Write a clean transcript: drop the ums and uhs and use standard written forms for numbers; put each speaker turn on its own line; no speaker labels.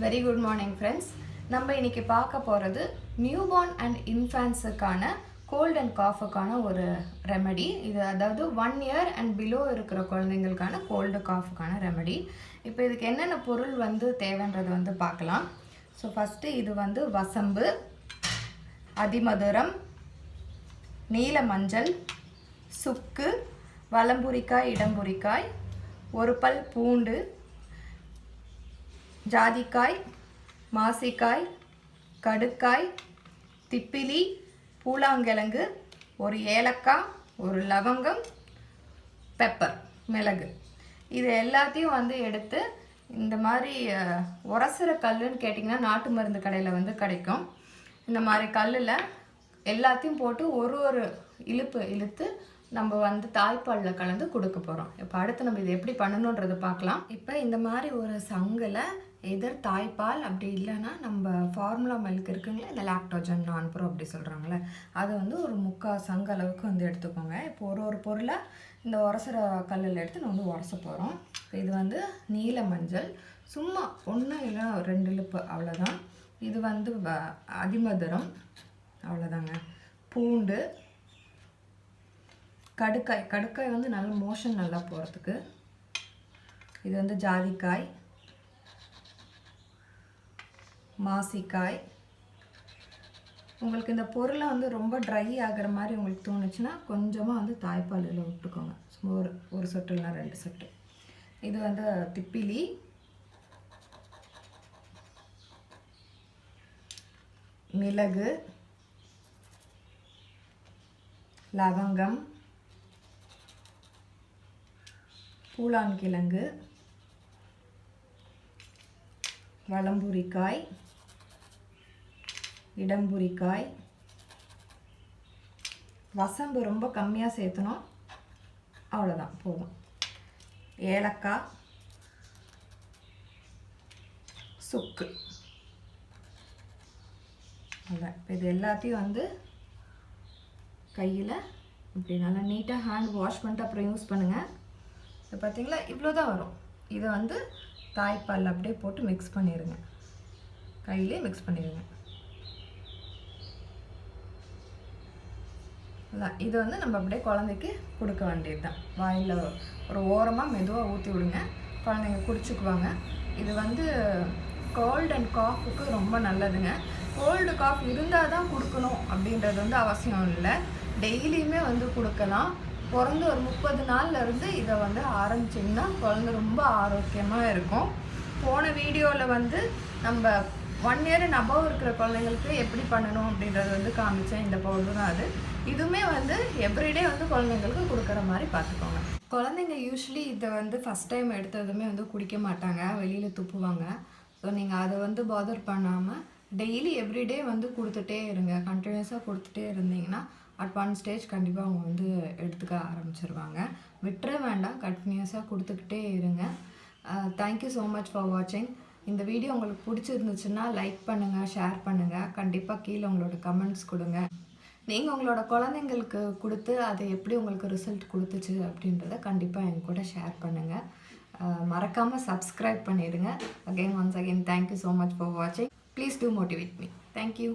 Very good morning friends. நம்ம இன்னைக்கு பார்க்க போகிறது நியூபார்ன் அண்ட் இன்ஃபேன்ஸுக்கான கோல்ட் அண்ட் காஃபுக்கான ஒரு ரெமெடி. இது அதாவது 1 இயர் அண்ட் பிலோ இருக்கிற குழந்தைங்களுக்கான கோல்டு காஃபுக்கான ரெமெடி. இப்போ இதுக்கு என்னென்ன பொருள் தேவைன்றது பார்க்கலாம். ஸோ ஃபஸ்ட்டு இது வசம்பு, அதிமதுரம், நீல மஞ்சள், சுக்கு, வலம்புரிக்காய், இடம்புரிக்காய், ஒரு பல் பூண்டு, ஜாதிக்காய், மாசிக்காய், கடுக்காய், திப்பிலி, பூலாங்கிழங்கு, ஒரு ஏலக்காய், ஒரு லவங்கம், பெப்பர், மிளகு. இது எல்லாத்தையும் எடுத்து இந்த மாதிரி உரசுற கல்லுன்னு கேட்டிங்கன்னா நாட்டு மருந்து கடையில் கிடைக்கும். இந்த மாதிரி கல்லில் எல்லாத்தையும் போட்டு ஒரு இழுப்பு இழுத்து நம்ம தாய்ப்பாலில் கலந்து கொடுக்க போகிறோம். இப்போ அடுத்து நம்ம இது எப்படி பண்ணணுன்றதை பார்க்கலாம். இப்போ இந்த மாதிரி ஒரு சங்கில் எதர் தாய்ப்பால், அப்படி இல்லைன்னா நம்ம ஃபார்முலா மில்க் இருக்குங்களே, இந்த லாக்டோஜன் நான்ப்ரோ அப்படி சொல்கிறாங்களே, அதை ஒரு 3/4 சங்கு அளவுக்கு எடுத்துக்கோங்க. இப்போ ஒரு பொருளை இந்த உரசுற கல்லில் எடுத்து நம்ம உரச போகிறோம். இப்போ இது நீல மஞ்சள், சும்மா 1 இல்லை 2 இழுப்பு அவ்வளோதான். இது அதிமதுரம், அவ்வளோதாங்க. பூண்டு, கடுக்காய் நல்ல மோஷன் நல்லா போகிறதுக்கு. இது ஜாதிக்காய், மாசிக்காய். உங்களுக்கு இந்த பொருளை ரொம்ப ட்ரை ஆகிற மாதிரி உங்களுக்கு தோணுச்சுன்னா கொஞ்சமாக தாய்ப்பாலில் விட்டுக்கோங்க. சும்மா ஒரு சொட்டு இல்லைனா 2 சொட்டு. இது திப்பிலி, மிளகு, லவங்கம், பூலான்கிழங்கு, வலம்புரிக்காய், இடம்புரிக்காய், வசம்பு ரொம்ப கம்மியாக சேர்த்தணும், அவ்வளோதான் போதும். ஏலக்காய், சுக்கு, அதான். இப்போ இது எல்லாத்தையும் கையில் இப்படி நல்லா நீட்டாக ஹேண்ட் வாஷ் பண்ணிட்டு அப்புறம் யூஸ் பண்ணுங்கள். இப்போ பார்த்தீங்களா, இவ்வளோ தான் வரும். இதை தாய்ப்பால் அப்படியே போட்டு மிக்ஸ் பண்ணிடுங்க, கையிலே மிக்ஸ் பண்ணிடுங்க. இது நம்ம அப்படியே குழந்தைக்கு கொடுக்க வேண்டியது தான். வாயில் ஒரு ஓரமாக மெதுவாக ஊற்றி விடுங்க, குழந்தைங்க குடிச்சுக்குவாங்க. இது கோல்டு அண்ட் காஃபுக்கு ரொம்ப நல்லதுங்க. கோல்டு காஃப் இருந்தால் தான் கொடுக்கணும் அப்படின்றது அவசியம் இல்லை. டெய்லியுமே கொடுக்கலாம். பிறந்து ஒரு 30 நாள்லேருந்து இதை ஆரம்பிச்சிங்கன்னா குழந்தை ரொம்ப ஆரோக்கியமாக இருக்கும். போன வீடியோவில் நம்ம 1 இயர் அண்ட் அபவ் இருக்கிற குழந்தைங்களுக்கு எப்படி பண்ணணும் அப்படின்றது காமிச்சேன். இந்த பவுடர் தான் அது. இதுவுமே எவ்ரிடே குழந்தைங்களுக்கு கொடுக்குற மாதிரி பார்த்துக்கோங்க. குழந்தைங்க யூஸ்வலி இதை ஃபஸ்ட் டைம் எடுத்ததுமே குடிக்க மாட்டாங்க, வெளியில் துப்புவாங்க. ஸோ நீங்கள் அதை பாதர் பண்ணாமல் டெய்லி எவ்ரிடே கொடுத்துட்டே இருங்க. கண்டினியூஸாக கொடுத்துட்டே இருந்தீங்கன்னா அட் 1 ஸ்டேஜ் கண்டிப்பாக அவங்க எடுத்துக்க ஆரம்பிச்சிருவாங்க. விட்டுற வேண்டாம், கண்டினியூஸாக கொடுத்துக்கிட்டே இருங்க. தேங்க்யூ ஸோ மச் ஃபார் வாட்சிங். இந்த வீடியோ உங்களுக்கு பிடிச்சிருந்துச்சுன்னா லைக் பண்ணுங்கள், ஷேர் பண்ணுங்கள். கண்டிப்பாக கீழே உங்களோட கமெண்ட்ஸ் கொடுங்க. நீங்கள் உங்களோட குழந்தைங்களுக்கு கொடுத்து அது எப்படி உங்களுக்கு ரிசல்ட் கொடுத்துச்சு அப்படின்றத கண்டிப்பாக என் கூட ஷேர் பண்ணுங்கள். மறக்காமல் சப்ஸ்கிரைப் பண்ணிவிடுங்க. Once again thank you so much for வாட்சிங். Please do motivate me. Thank you.